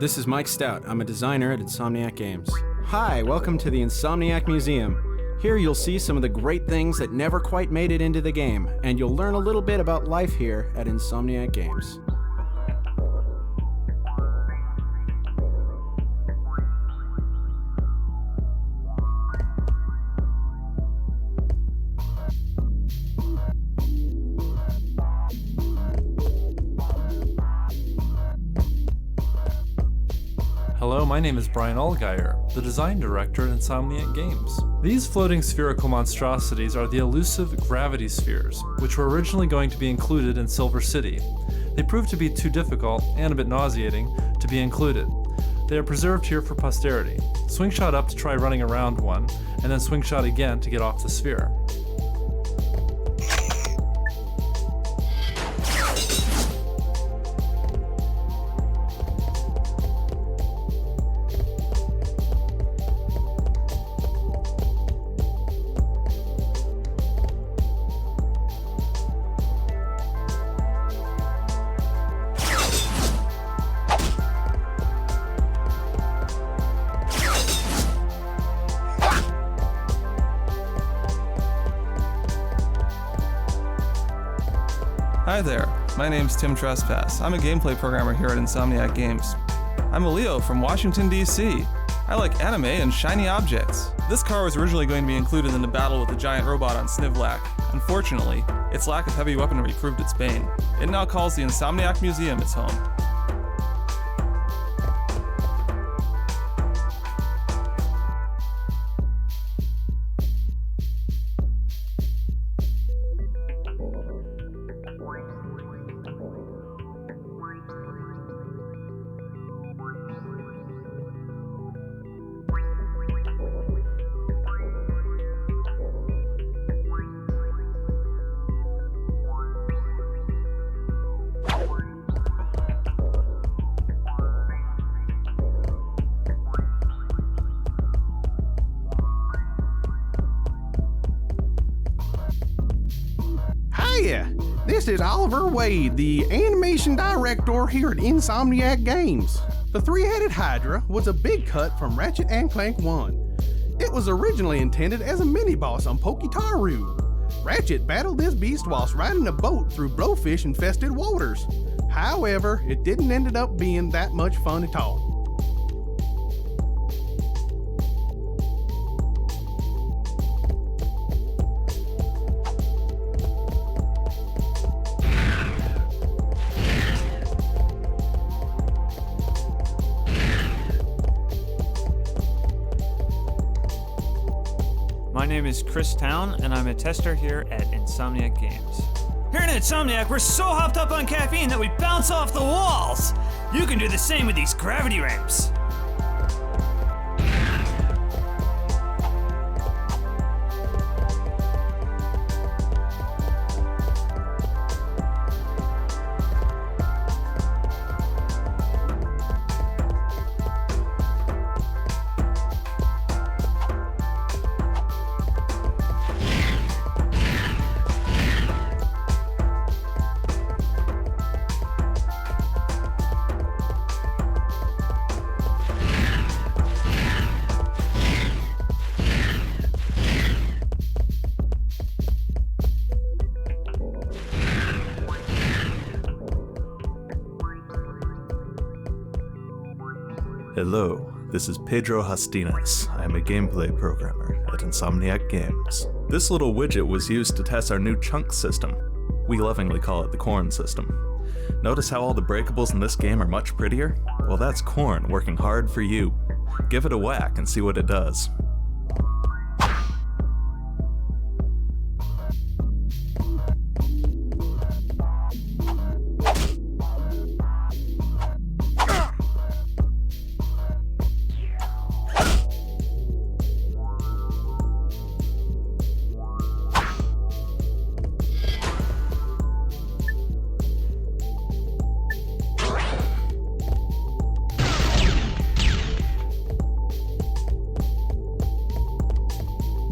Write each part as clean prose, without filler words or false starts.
This is Mike Stout. I'm a designer at Insomniac Games. Hi, welcome to the Insomniac Museum. Here you'll see some of the great things that never quite made it into the game, and you'll learn a little bit about life here at Insomniac Games. Hello, my name is Brian Allgeier, the design director at Insomniac Games. These floating spherical monstrosities are the elusive gravity spheres, which were originally going to be included in Silver City. They proved to be too difficult, and a bit nauseating, to be included. They are preserved here for posterity. Swing shot up to try running around one, and then swing shot again to get off the sphere. Hi there, my name's Tim Trespass. I'm a gameplay programmer here at Insomniac Games. I'm a Leo from Washington, D.C. I like anime and shiny objects. This car was originally going to be included in the battle with the giant robot on Snivlac. Unfortunately, its lack of heavy weaponry proved its bane. It now calls the Insomniac Museum its home. Hiya! This is Oliver Wade, the animation director here at Insomniac Games. The three-headed Hydra was a big cut from Ratchet Clank 1. It was originally intended as a mini-boss on Pokitaru. Ratchet battled this beast whilst riding a boat through blowfish-infested waters. However, it didn't end up being that much fun at all. My name is Chris Town, and I'm a tester here at Insomniac Games. Here at Insomniac, we're so hopped up on caffeine that we bounce off the walls! You can do the same with these gravity ramps! Hello, this is Pedro Hastinas. I am a gameplay programmer at Insomniac Games. This little widget was used to test our new chunk system. We lovingly call it the corn system. Notice how all the breakables in this game are much prettier? Well, that's corn working hard for you. Give it a whack and see what it does.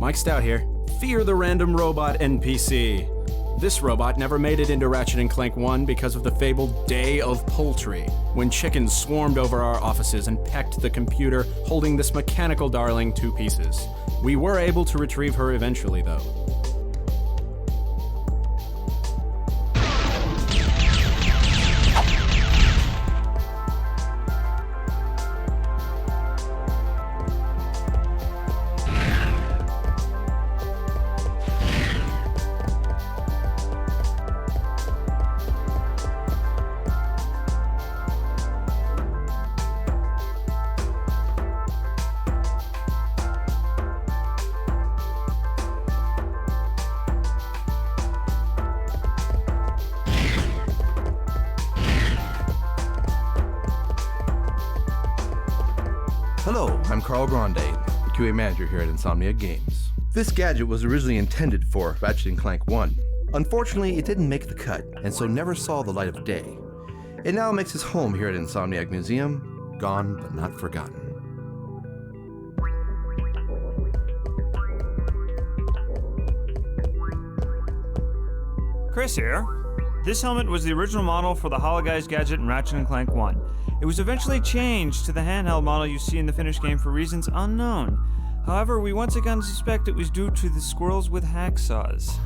Mike Stout here. Fear the random robot NPC. This robot never made it into Ratchet Clank 1 because of the fabled Day of Poultry, when chickens swarmed over our offices and pecked the computer holding this mechanical darling to pieces. We were able to retrieve her eventually, though. Hello, I'm Carl Grande, QA manager here at Insomniac Games. This gadget was originally intended for Ratchet Clank 1. Unfortunately, it didn't make the cut, and so never saw the light of day. It now makes its home here at Insomniac Museum, gone but not forgotten. Chris here. This helmet was the original model for the Hologuise gadget in Ratchet Clank 1. It was eventually changed to the handheld model you see in the finished game for reasons unknown. However, we once again suspect it was due to the squirrels with hacksaws.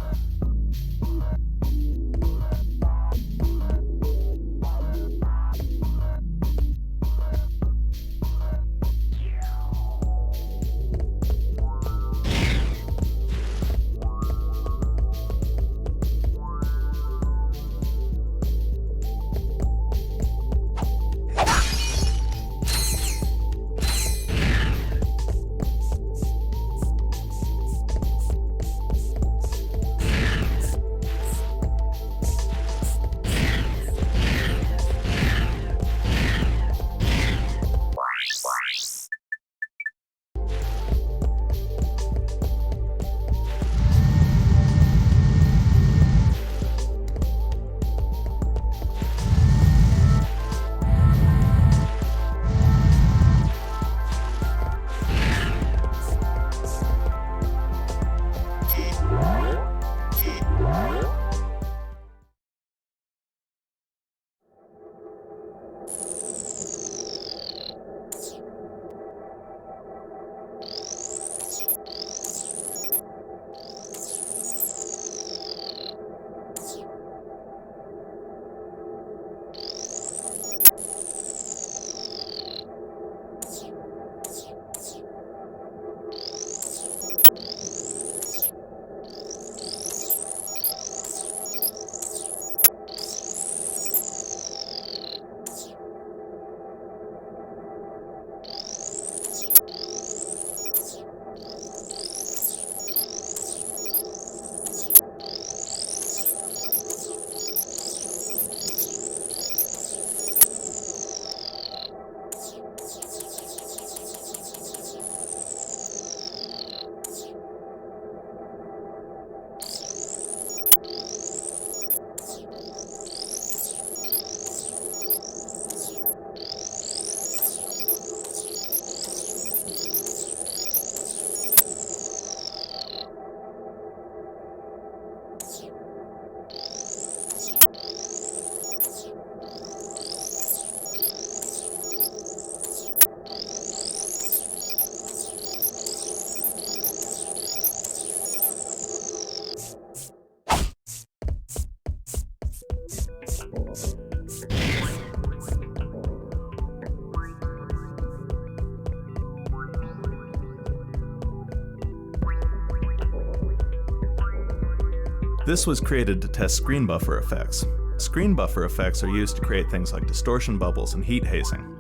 This was created to test screen buffer effects. Screen buffer effects are used to create things like distortion bubbles and heat hazing.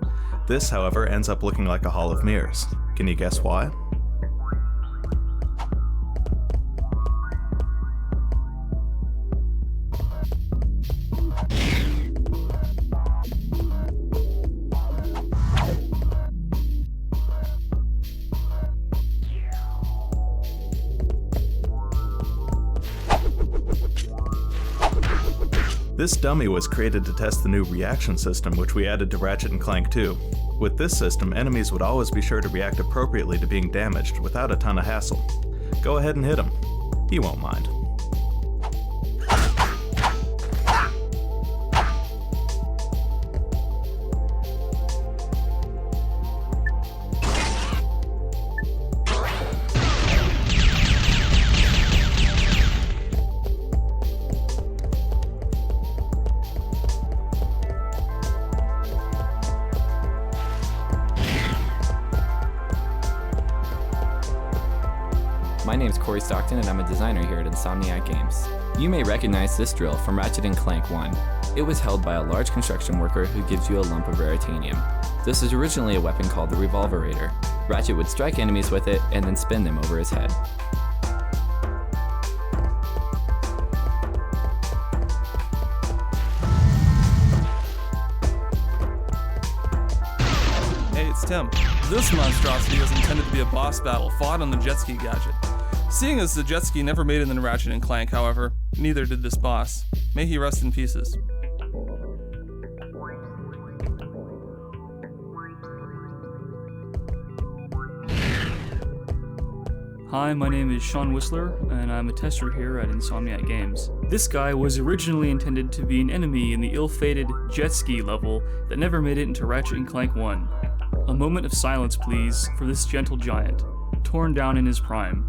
This, however, ends up looking like a hall of mirrors. Can you guess why? This dummy was created to test the new reaction system which we added to Ratchet & Clank 2. With this system, enemies would always be sure to react appropriately to being damaged without a ton of hassle. Go ahead and hit him. He won't mind. My name is Corey Stockton and I'm a designer here at Insomniac Games. You may recognize this drill from Ratchet & Clank 1. It was held by a large construction worker who gives you a lump of raritanium. This was originally a weapon called the Revolverator. Ratchet would strike enemies with it and then spin them over his head. Hey, it's Tim. This monstrosity was intended to be a boss battle fought on the jet ski gadget. Seeing as the jet ski never made it in Ratchet & Clank, however, neither did this boss. May he rest in pieces. Hi, my name is Sean Whistler, and I'm a tester here at Insomniac Games. This guy was originally intended to be an enemy in the ill-fated jet ski level that never made it into Ratchet & Clank 1. A moment of silence, please, for this gentle giant, torn down in his prime.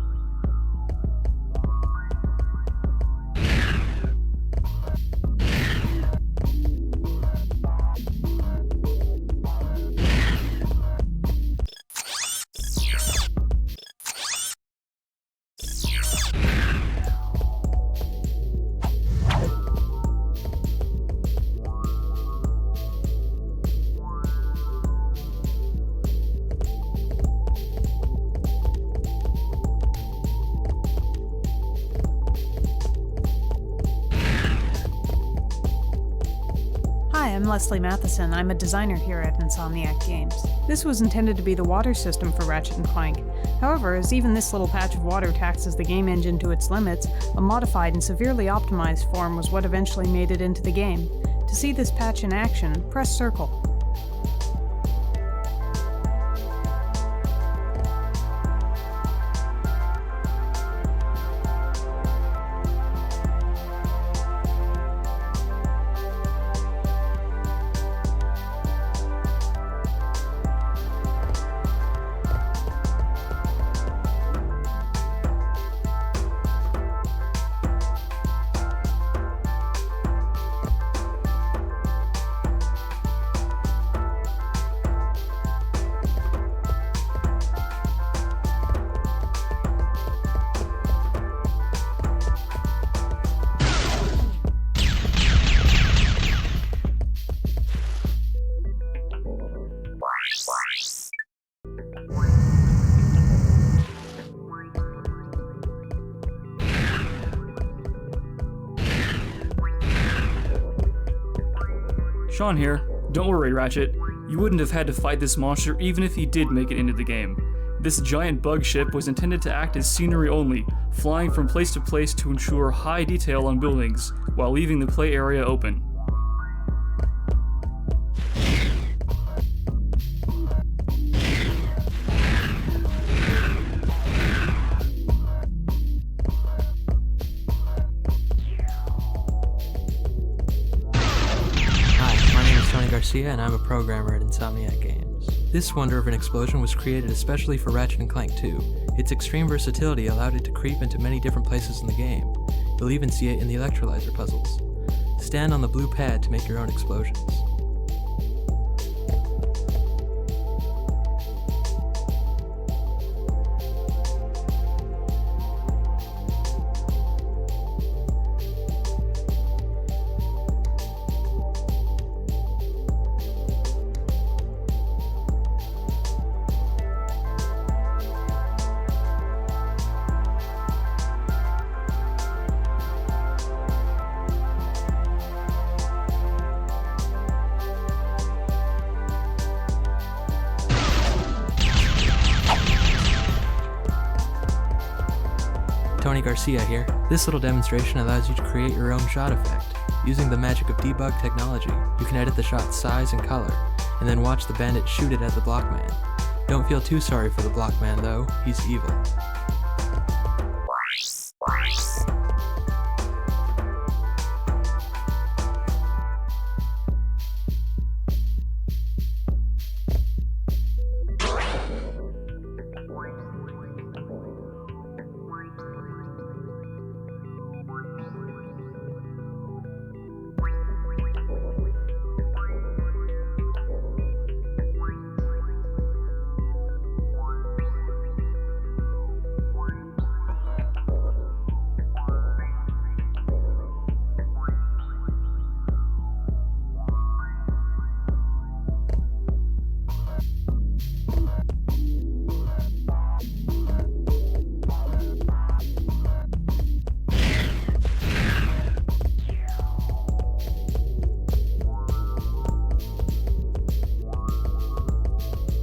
Hi, I'm Leslie Matheson. I'm a designer here at Insomniac Games. This was intended to be the water system for Ratchet & Clank. However, as even this little patch of water taxes the game engine to its limits, a modified and severely optimized form was what eventually made it into the game. To see this patch in action, press circle. Sean here. Don't worry, Ratchet. You wouldn't have had to fight this monster even if he did make it into the game. This giant bug ship was intended to act as scenery only, flying from place to place to ensure high detail on buildings, while leaving the play area open. Garcia, and I'm a programmer at Insomniac Games. This wonder of an explosion was created especially for Ratchet & Clank 2. Its extreme versatility allowed it to creep into many different places in the game. You'll even see it in the electrolyzer puzzles. Stand on the blue pad to make your own explosions. Tony Garcia here. This little demonstration allows you to create your own shot effect. Using the magic of debug technology, you can edit the shot's size and color, and then watch the bandit shoot it at the blockman. Don't feel too sorry for the blockman though, he's evil.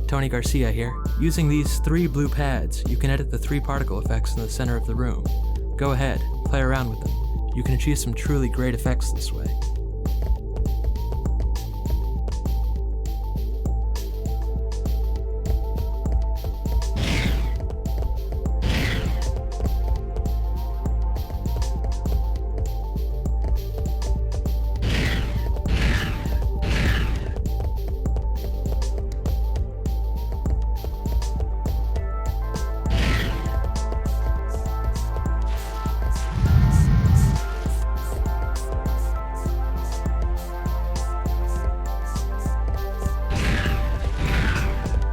Tony Garcia here. Using these 3 blue pads, you can edit the 3 particle effects in the center of the room. Go ahead, play around with them. You can achieve some truly great effects this way.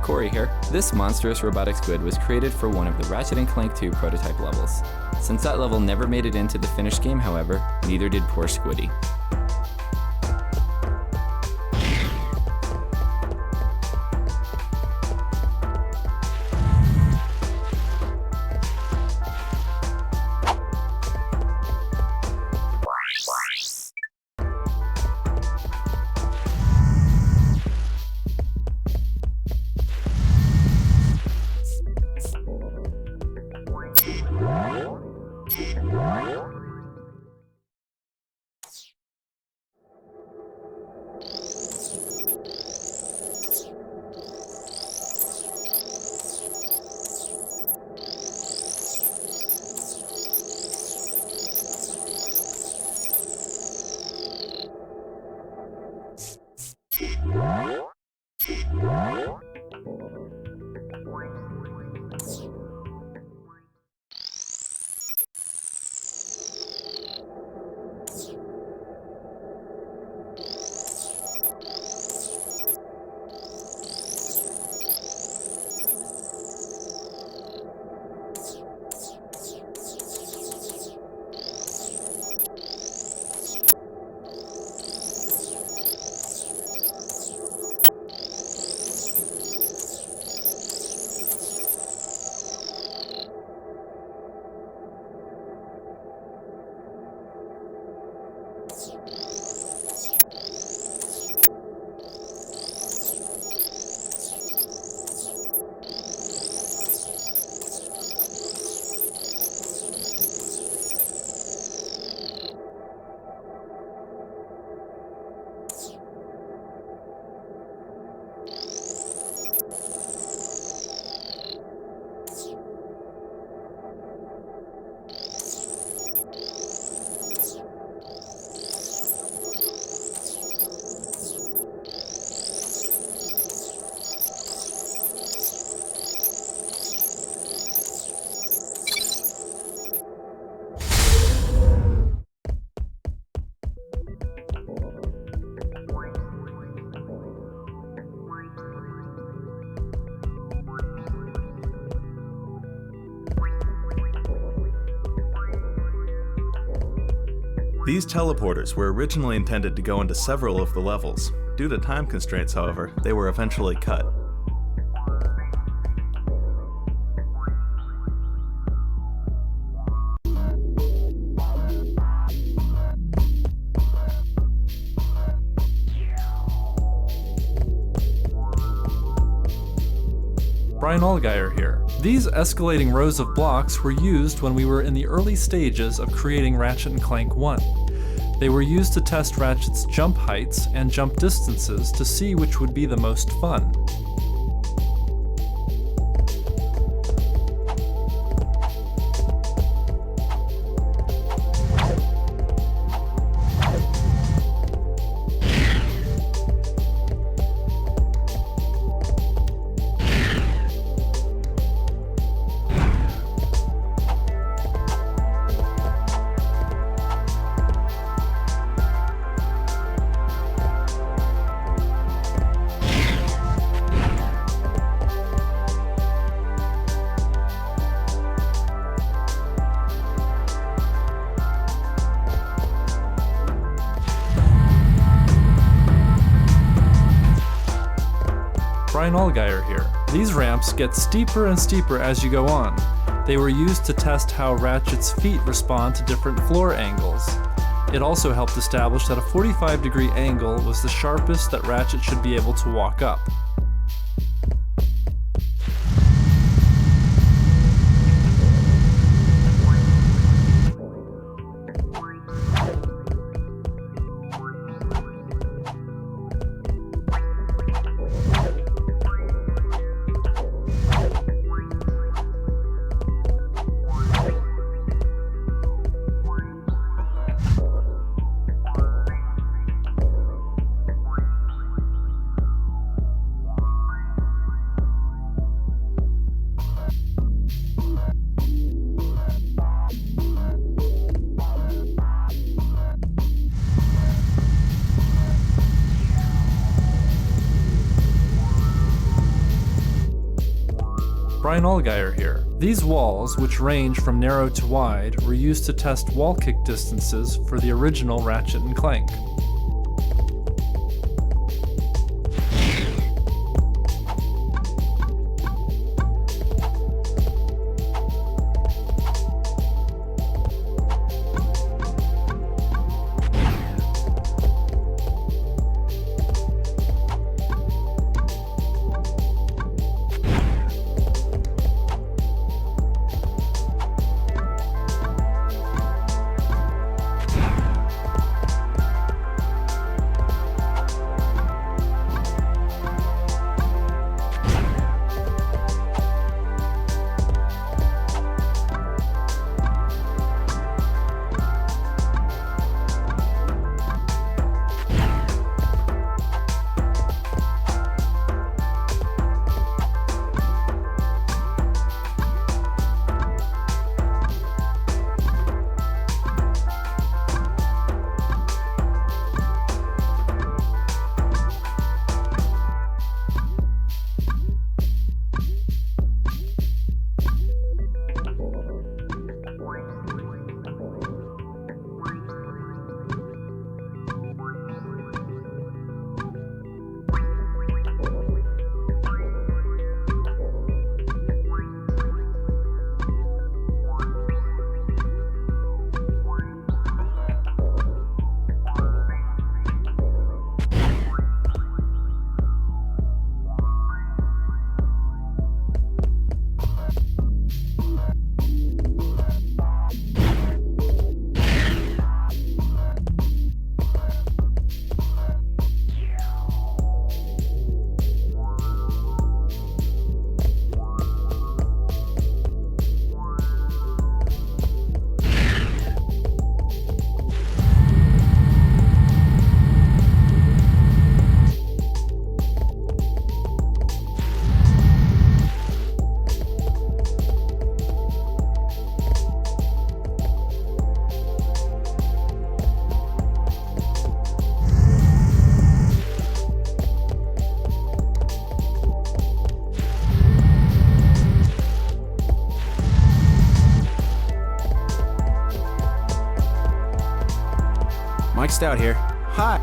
Corey here. This monstrous robotic squid was created for one of the Ratchet Clank 2 prototype levels. Since that level never made it into the finished game, however, neither did poor Squiddy. These teleporters were originally intended to go into several of the levels. Due to time constraints, however, they were eventually cut. Brian Allgeier here. These escalating rows of blocks were used when we were in the early stages of creating Ratchet & Clank 1. They were used to test Ratchet's jump heights and jump distances to see which would be the most fun. Brian Allgeier here. These ramps get steeper and steeper as you go on. They were used to test how Ratchet's feet respond to different floor angles. It also helped establish that a 45-degree angle was the sharpest that Ratchet should be able to walk up. Brian Allgeier here. These walls, which range from narrow to wide, were used to test wall kick distances for the original Ratchet & Clank. Mike Stout here. Hi.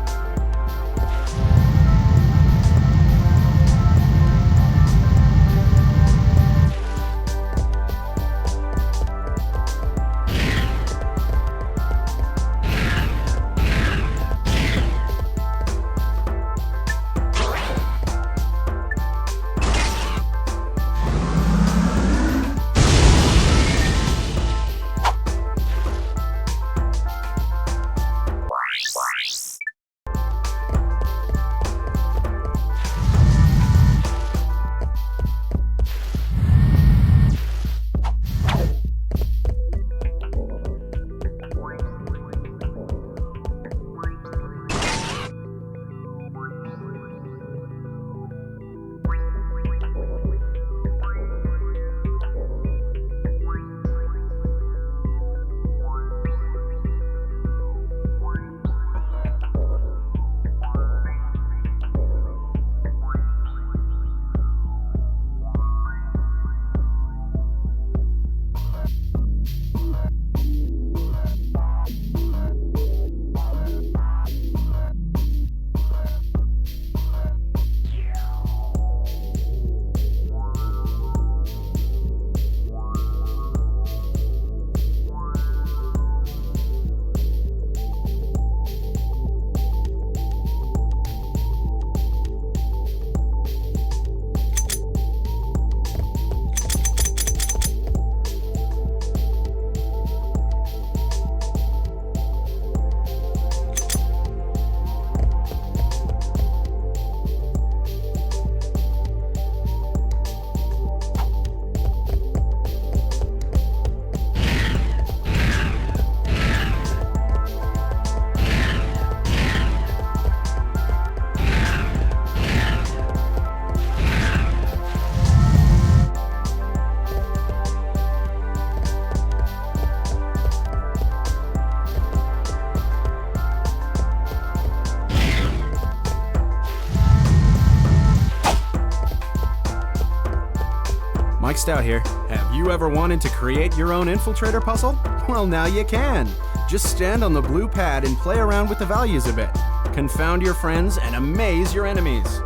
Mike Stout here. Have you ever wanted to create your own infiltrator puzzle? Well, now you can. Just stand on the blue pad and play around with the values a bit. Confound your friends and amaze your enemies.